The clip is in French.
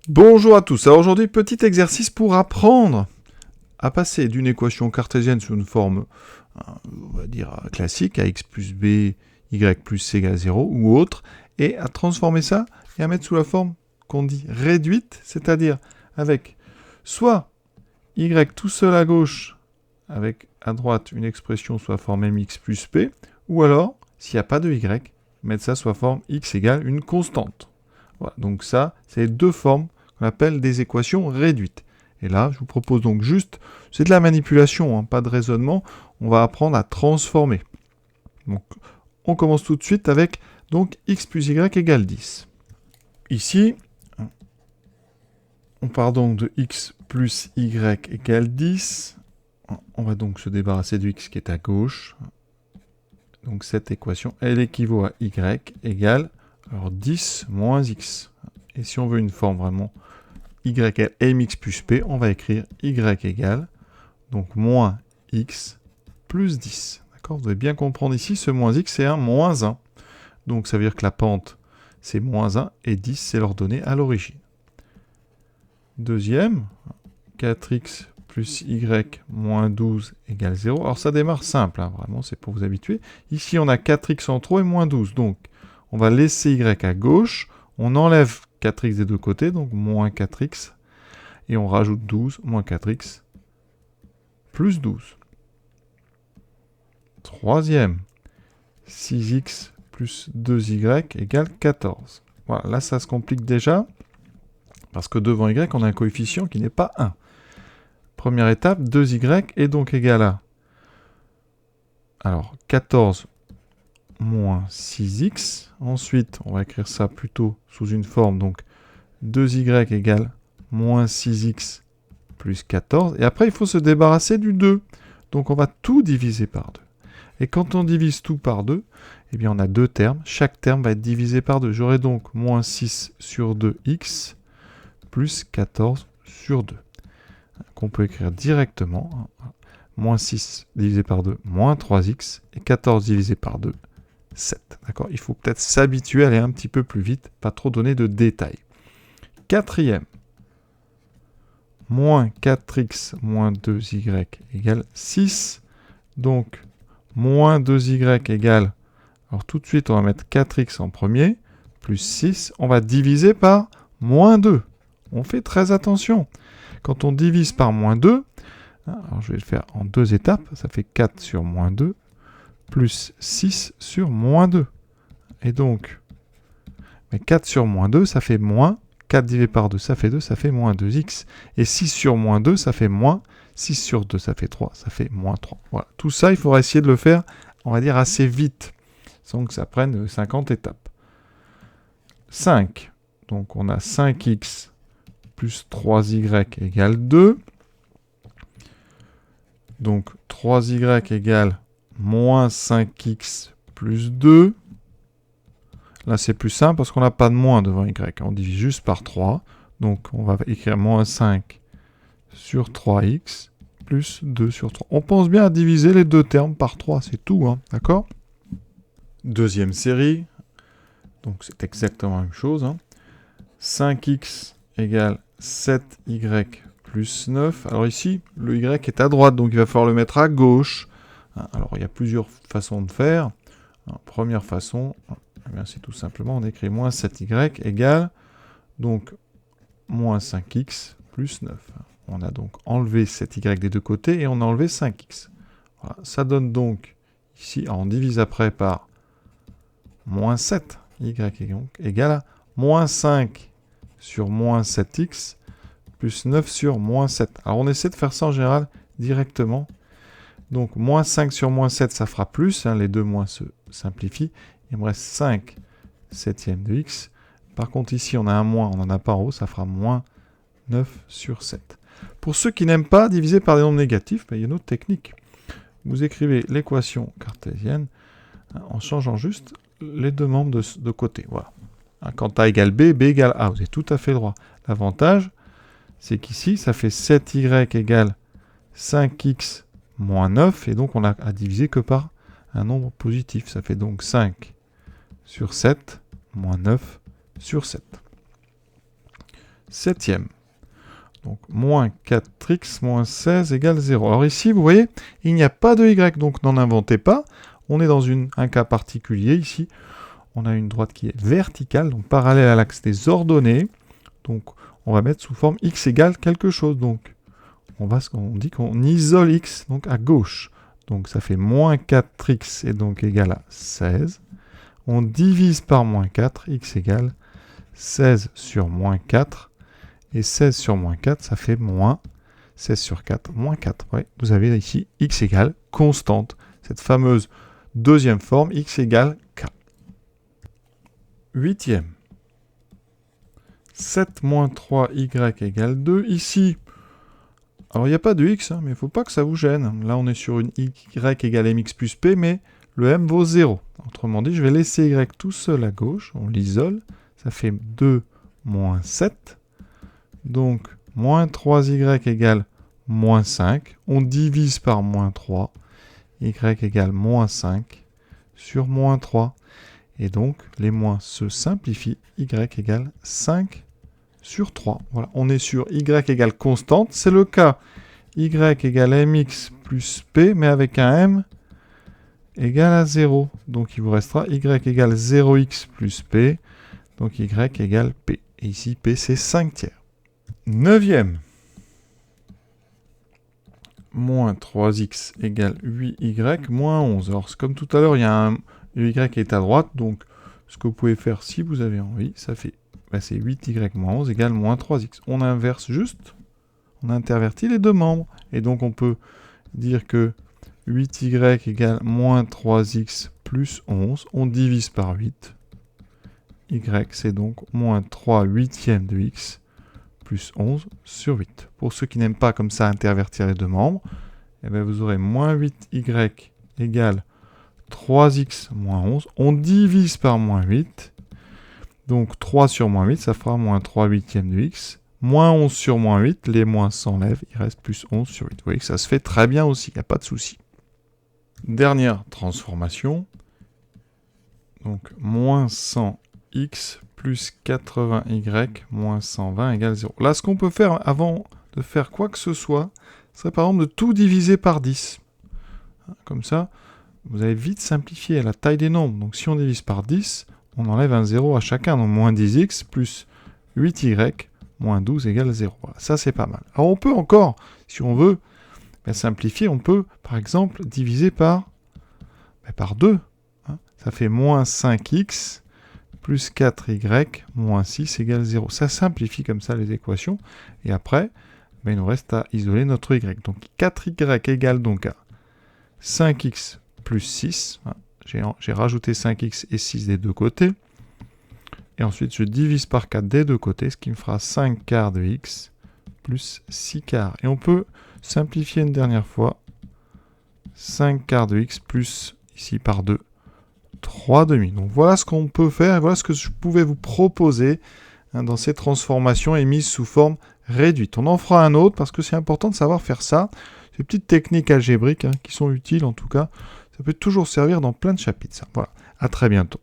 Bonjour à tous. Alors aujourd'hui, petit exercice pour apprendre à passer d'une équation cartésienne sous une forme, on va dire, classique, ax plus b, y plus c égale 0 ou autre, et à transformer ça et à mettre sous la forme qu'on dit réduite, c'est-à-dire avec soit y tout seul à gauche, avec à droite une expression sous la forme mx plus p, ou alors, s'il n'y a pas de y, mettre ça sous la forme x égale une constante. Voilà, donc ça, c'est les deux formes qu'on appelle des équations réduites. Et là, je vous propose donc juste, c'est de la manipulation, pas de raisonnement, on va apprendre à transformer. Donc, on commence tout de suite avec donc x plus y égale 10. Ici, on part donc de x plus y égale 10. On va donc se débarrasser du x qui est à gauche. Donc cette équation, elle équivaut à y égale alors 10 moins x. Et si on veut une forme vraiment y égale mx plus p, on va écrire y égale donc moins x plus 10. D'accord ? Vous devez bien comprendre ici, ce moins x, c'est un moins 1. Donc ça veut dire que la pente, c'est moins 1, et 10, c'est l'ordonnée à l'origine. Deuxième, 4x plus y moins 12 égale 0. Alors ça démarre simple, vraiment, c'est pour vous habituer. Ici, on a 4x en trop et moins 12. Donc, on va laisser y à gauche. On enlève 4x des deux côtés, donc moins 4x. Et on rajoute 12, moins 4x, plus 12. Troisième, 6x plus 2y égale 14. Voilà, là ça se complique déjà, parce que devant y, on a un coefficient qui n'est pas 1. Première étape, 2y est donc égal à... Alors, 14 moins 6x. Ensuite, on va écrire ça plutôt sous une forme, donc 2y égale moins 6x plus 14. Et après, il faut se débarrasser du 2. Donc, on va tout diviser par 2. Et quand on divise tout par 2, eh bien, on a deux termes. Chaque terme va être divisé par 2. J'aurai donc moins 6 sur 2x plus 14 sur 2. Qu'on peut écrire directement. Moins 6 divisé par 2, moins 3x. Et 14 divisé par 2, 7. D'accord ? Il faut peut-être s'habituer à aller un petit peu plus vite, pas trop donner de détails. Quatrième. Moins 4x moins 2y égale 6. Donc, moins 2y égale... Alors tout de suite, on va mettre 4x en premier, plus 6. On va diviser par moins 2. On fait très attention. Quand on divise par moins 2, alors je vais le faire en deux étapes, ça fait 4 sur moins 2, plus 6 sur moins 2. Et donc, mais 4 sur moins 2, ça fait moins. 4 divisé par 2, ça fait 2, ça fait moins 2x. Et 6 sur moins 2, ça fait moins. 6 sur 2, ça fait 3, ça fait moins 3. Voilà. Tout ça, il faudra essayer de le faire, on va dire, assez vite, sans que ça prenne 50 étapes. 5. Donc, on a 5x plus 3y égale 2. Donc, 3y égale moins 5x plus 2. Là, c'est plus simple parce qu'on n'a pas de moins devant y. On divise juste par 3. Donc, on va écrire moins 5 sur 3x plus 2 sur 3. On pense bien à diviser les deux termes par 3. C'est tout, d'accord ? Deuxième série. Donc, c'est exactement la même chose. 5x égale 7y plus 9. Alors ici, le y est à droite, donc il va falloir le mettre à gauche. Alors, il y a plusieurs façons de faire. Première façon... c'est tout simplement, on écrit moins 7y égale, donc, moins 5x plus 9. On a donc enlevé 7y des deux côtés et on a enlevé 5x. Voilà. Ça donne donc, ici, on divise après par moins 7. Y est donc égal à moins 5 sur moins 7x plus 9 sur moins 7. Alors, on essaie de faire ça en général directement. Donc, moins 5 sur moins 7, ça fera plus. Les deux moins se simplifient. Il me reste 5 septièmes de x. Par contre, ici, on a un moins, on n'en a pas en haut, ça fera moins 9 sur 7. Pour ceux qui n'aiment pas diviser par des nombres négatifs, il y a une autre technique. Vous écrivez l'équation cartésienne en changeant juste les deux membres de côté. Voilà. Quand A égale B, B égale A. Vous avez tout à fait le droit. L'avantage, c'est qu'ici, ça fait 7y égale 5x moins 9, et donc on a à diviser que par un nombre positif. Ça fait donc 5 sur 7 moins 9 sur 7. septième. Donc, moins 4x moins 16 égale 0. Alors ici, vous voyez, il n'y a pas de y, donc n'en inventez pas. On est dans un cas particulier. Ici, on a une droite qui est verticale, donc parallèle à l'axe des ordonnées. Donc, on va mettre sous forme x égale quelque chose. Donc, on dit qu'on isole x donc à gauche. Donc, ça fait moins 4x et donc égal à 16. On divise par moins 4, x égale 16 sur moins 4. Et 16 sur moins 4, ça fait moins 16 sur 4, moins 4. Ouais, vous avez ici x égale constante. Cette fameuse deuxième forme, x égale k. Huitième. 7 moins 3y égale 2. Ici, alors il n'y a pas de x, mais il ne faut pas que ça vous gêne. Là, on est sur une y égale mx plus p, mais le m vaut 0. Autrement dit, je vais laisser y tout seul à gauche. On l'isole. Ça fait 2 moins 7. Donc, moins 3y égale moins 5. On divise par moins 3. Y égale moins 5 sur moins 3. Et donc, les moins se simplifient. Y égale 5 sur 3. Voilà, on est sur y égale constante. C'est le cas y égale mx plus p, mais avec un m égale à 0. Donc, il vous restera y égale 0x plus p. Donc, y égale p. Et ici, p, c'est 5 tiers. Neuvième. Moins 3x égale 8y moins 11. Alors, comme tout à l'heure, il y a le y qui est à droite. Donc, ce que vous pouvez faire si vous avez envie, ça fait c'est 8y moins 11 égale moins 3x. On inverse juste. On intervertit les deux membres. Et donc, on peut dire que 8y égale moins 3x plus 11. On divise par 8. Y, c'est donc moins 3 huitièmes de x plus 11 sur 8. Pour ceux qui n'aiment pas comme ça intervertir les deux membres, eh bien vous aurez moins 8y égale 3x moins 11. On divise par moins 8. Donc 3 sur moins 8, ça fera moins 3 huitièmes de x. Moins 11 sur moins 8, les moins s'enlèvent, il reste plus 11 sur 8. Vous voyez que ça se fait très bien aussi, il n'y a pas de souci. Dernière transformation. Donc moins 100x plus 80y moins 120 égale 0. Là, ce qu'on peut faire avant de faire quoi que ce soit, serait par exemple de tout diviser par 10. Comme ça, vous allez vite simplifier la taille des nombres. Donc si on divise par 10, on enlève un 0 à chacun. Donc moins 10x plus 8y moins 12 égale 0. Voilà, ça c'est pas mal. Alors on peut encore, si on veut simplifier, on peut par exemple diviser par 2. Ça fait moins 5x plus 4y moins 6 égale 0. Ça simplifie comme ça les équations. Et après, il nous reste à isoler notre y. Donc 4y égale donc à 5x plus 6. J'ai rajouté 5x et 6 des deux côtés. Et ensuite, je divise par 4 des deux côtés, ce qui me fera 5 quarts de x plus 6 quarts. Et on peut simplifier une dernière fois. 5 quarts de x plus, ici par 2, 3 demi. Donc voilà ce qu'on peut faire, et voilà ce que je pouvais vous proposer dans ces transformations émises sous forme réduite. On en fera un autre parce que c'est important de savoir faire ça. Ces petites techniques algébriques qui sont utiles en tout cas. Ça peut toujours servir dans plein de chapitres. Ça. Voilà, à très bientôt.